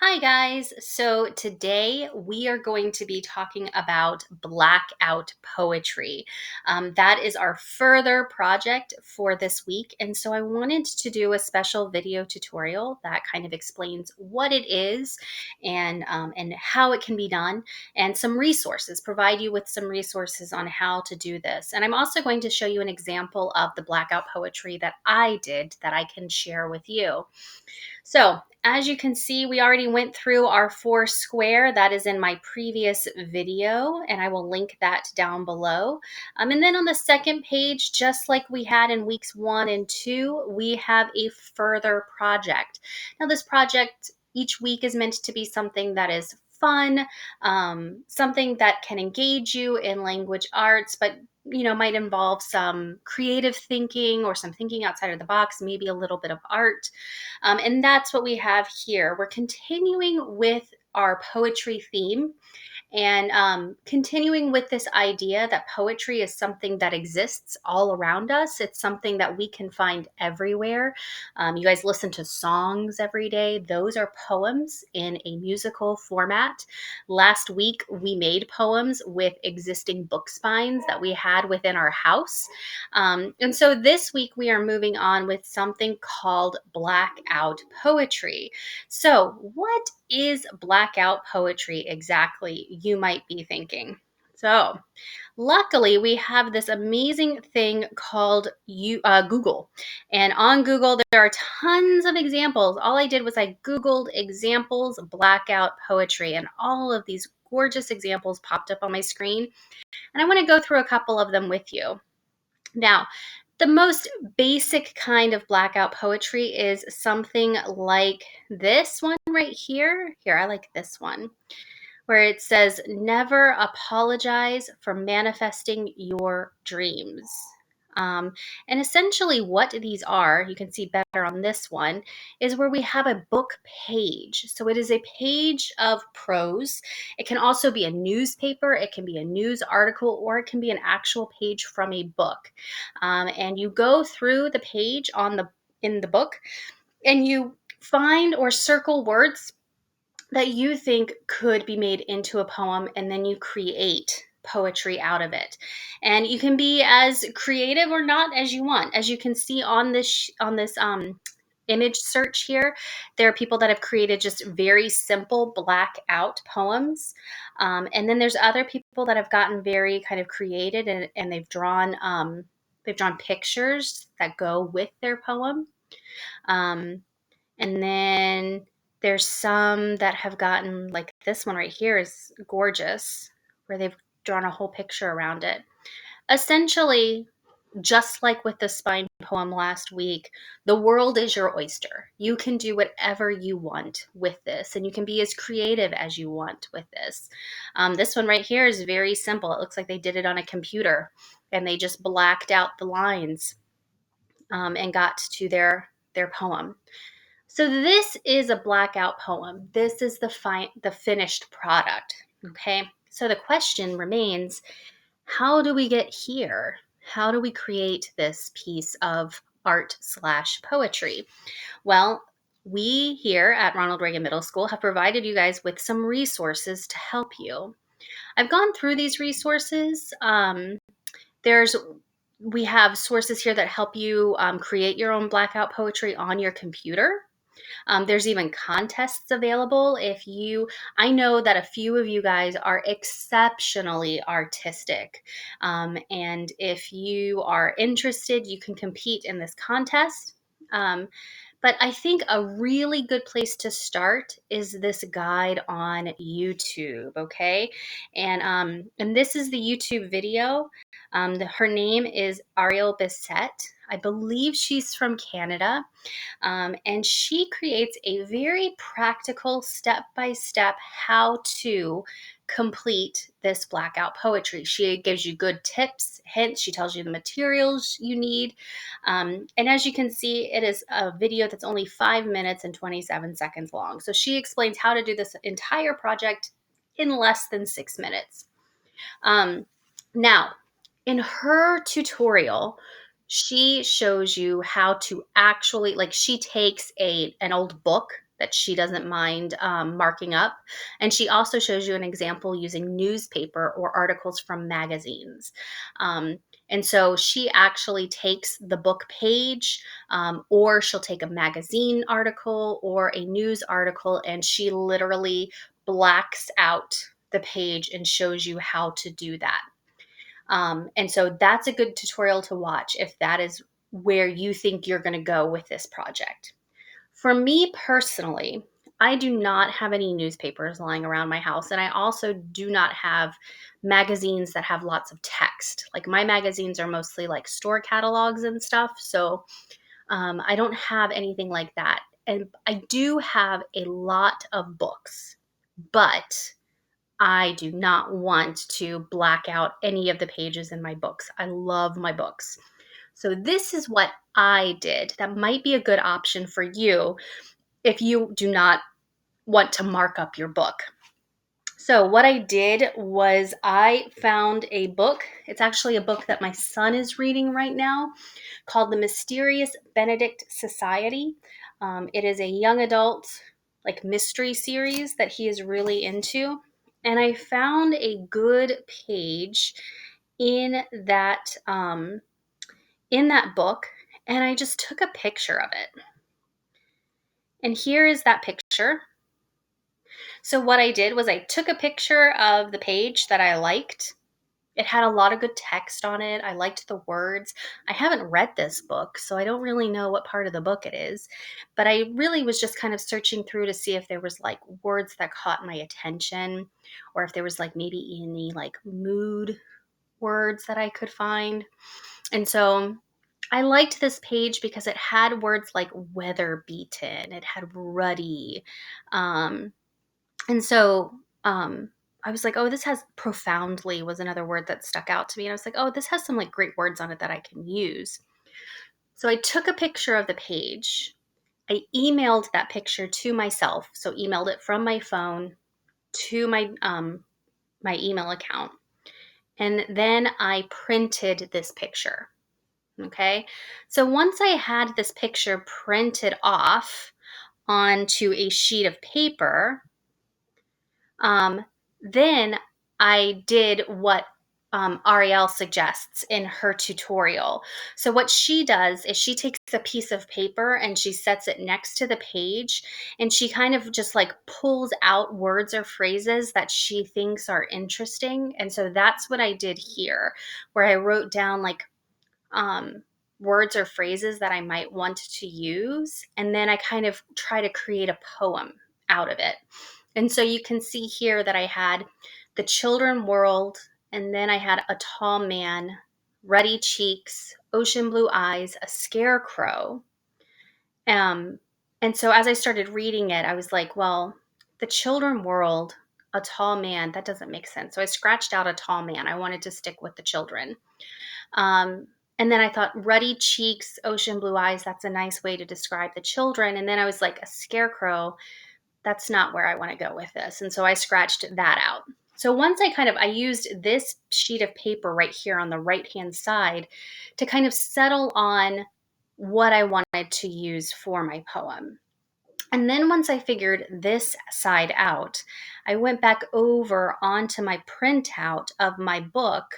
Hi, guys. So today we are going to be talking about Blackout Poetry. That is our further project for this week. And so I wanted to do a special video tutorial that kind of explains what it is and how it can be done, and some resources, provide you with some resources on how to do this. And I'm also going to show you an example of the Blackout Poetry that I did that I can share with you. So as you can see, we already went through our four square. That is in my previous video, and I will link that down below. And then on the second page, just like we had in weeks 1 and 2, we have a further project. Now this project each week is meant to be something that is fun, something that can engage you in language arts, but might involve some creative thinking or some thinking outside of the box, maybe a little bit of art. And that's what we have here. We're continuing with our poetry theme and continuing with this idea that poetry is something that exists all around us. It's something that we can find everywhere. You guys listen to songs every day. Those are poems in a musical format. Last week, we made poems with existing book spines that we had within our house. And so this week, we are moving on with something called Blackout Poetry. So, what is Blackout Poetry exactly, you might be thinking? So, luckily, we have this amazing thing called Google. And on Google, there are tons of examples. All I did was I Googled examples Blackout Poetry, and all of these gorgeous examples popped up on my screen. And I want to go through a couple of them with you. Now, the most basic kind of blackout poetry is something like this one right here. Here, I like this one, where it says, "Never apologize for manifesting your dreams." And essentially, what these are, you can see better on this one, is where we have a book page. So it is a page of prose. It can also be a newspaper, it can be a news article, or it can be an actual page from a book. And you go through the page in the book, and you find or circle words that you think could be made into a poem, and then you create poetry out of it. And you can be as creative or not as you want. As you can see on this image search here, there are people that have created just very simple blackout poems, and then there's other people that have gotten very kind of creative, and they've drawn pictures that go with their poem. um, and then there's some that have gotten, like this one right here is gorgeous, where they've drawn a whole picture around it. Essentially, just like with the spine poem last week, the world is your oyster. You can do whatever you want with this, and you can be as creative as you want with this. This one right here is very simple. It looks like they did it on a computer, and they just blacked out the lines and got to their poem. So this is a blackout poem. This is the finished product. Okay. So the question remains, how do we get here? How do we create this piece of art/poetry? Well, we here at Ronald Reagan Middle School have provided you guys with some resources to help you. I've gone through these resources. There's we have sources here that help you create your own blackout poetry on your computer. There's even contests available. I know that a few of you guys are exceptionally artistic. And if you are interested, you can compete in this contest. But I think a really good place to start is this guide on YouTube, okay? And this is the YouTube video. Her name is Ariel Bissett. I believe she's from Canada. And she creates a very practical step-by-step how to complete this blackout poetry. She gives you good tips, hints. She tells you the materials you need. And as you can see, it is a video that's only 5 minutes and 27 seconds long. So she explains how to do this entire project in less than 6 minutes. Now, in her tutorial, she shows you how to actually, like, she takes an old book that she doesn't mind marking up. And she also shows you an example using newspaper or articles from magazines. Um, and so she actually takes the book page, or she'll take a magazine article or a news article, and she literally blacks out the page and shows you how to do that. And so that's a good tutorial to watch if that is where you think you're going to go with this project. For me personally, I do not have any newspapers lying around my house, and I also do not have magazines that have lots of text. Like my magazines are mostly like store catalogs and stuff, so I don't have anything like that. And I do have a lot of books, but I do not want to black out any of the pages in my books. I love my books. So this is what I did. That might be a good option for you if you do not want to mark up your book. So what I did was I found a book. It's actually a book that my son is reading right now called The Mysterious Benedict Society. It is a young adult like mystery series that he is really into. And I found a good page in that book, and I just took a picture of it. And here is that picture. So what I did was I took a picture of the page that I liked. It had a lot of good text on it. I liked the words. I haven't read this book, so I don't really know what part of the book it is. But I really was just kind of searching through to see if there was like words that caught my attention, or if there was like maybe any like mood words that I could find. And so I liked this page because it had words like weather beaten, it had ruddy. Um, and so I was like, oh, this has profoundly was another word that stuck out to me. And I was like, oh, this has some like great words on it that I can use. So I took a picture of the page. I emailed that picture to myself. So emailed it from my phone to my email account. And then I printed this picture. Okay. So once I had this picture printed off onto a sheet of paper, Um, then I did what Ariel suggests in her tutorial. So what she does is she takes a piece of paper and she sets it next to the page, and she kind of just like pulls out words or phrases that she thinks are interesting. And so that's what I did here, where I wrote down like um, words or phrases that I might want to use. And then I kind of try to create a poem out of it. And so you can see here that I had the children world, and then I had a tall man, ruddy cheeks, ocean blue eyes, a scarecrow. Um, and so as I started reading it, I was like, well, the children world, a tall man, that doesn't make sense. So I scratched out a tall man. I wanted to stick with the children. Um, and then I thought ruddy cheeks, ocean blue eyes, that's a nice way to describe the children. And then I was like, a scarecrow, that's not where I want to go with this. And so I scratched that out. So once I used this sheet of paper right here on the right-hand side to kind of settle on what I wanted to use for my poem. And then once I figured this side out, I went back over onto my printout of my book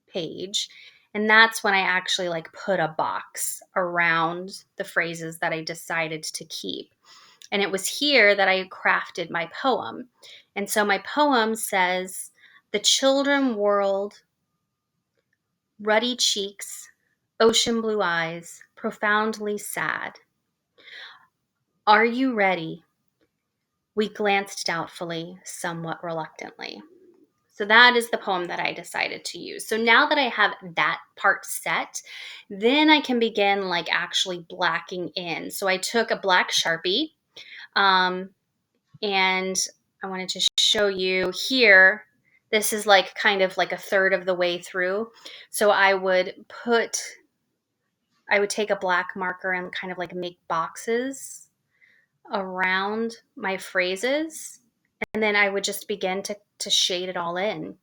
page. And that's when I actually like put a box around the phrases that I decided to keep. And it was here that I crafted my poem. And so my poem says, the children world, ruddy cheeks, ocean blue eyes, profoundly sad. Are you ready? We glanced doubtfully, somewhat reluctantly. So that is the poem that I decided to use. So now that I have that part set, then I can begin like actually blacking in. So I took a black Sharpie, um, and I wanted to show you here. This is like kind of like a third of the way through. So I would take a black marker and kind of like make boxes around my phrases. And then I would just begin to shade it all in.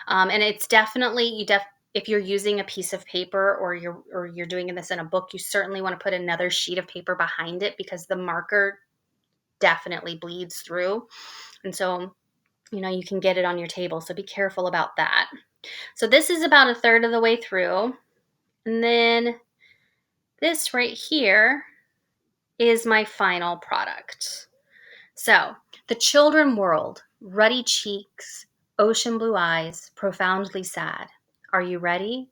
And it's definitely if you're using a piece of paper or you're doing this in a book, you certainly want to put another sheet of paper behind it because the marker definitely bleeds through. And so, you can get it on your table. So be careful about that. So this is about a third of the way through. And then this right here is my final product. So, the children world, ruddy cheeks, ocean blue eyes, profoundly sad. Are you ready?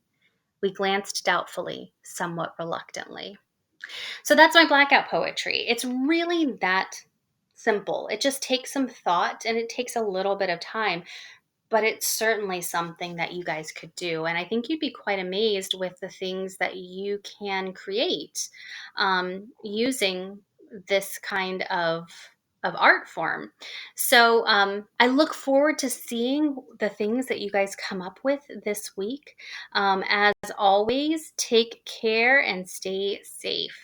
We glanced doubtfully, somewhat reluctantly. So that's my blackout poetry. It's really that simple. It just takes some thought and it takes a little bit of time, but it's certainly something that you guys could do. And I think you'd be quite amazed with the things that you can create using this kind of art form. So I look forward to seeing the things that you guys come up with this week. As always, take care and stay safe.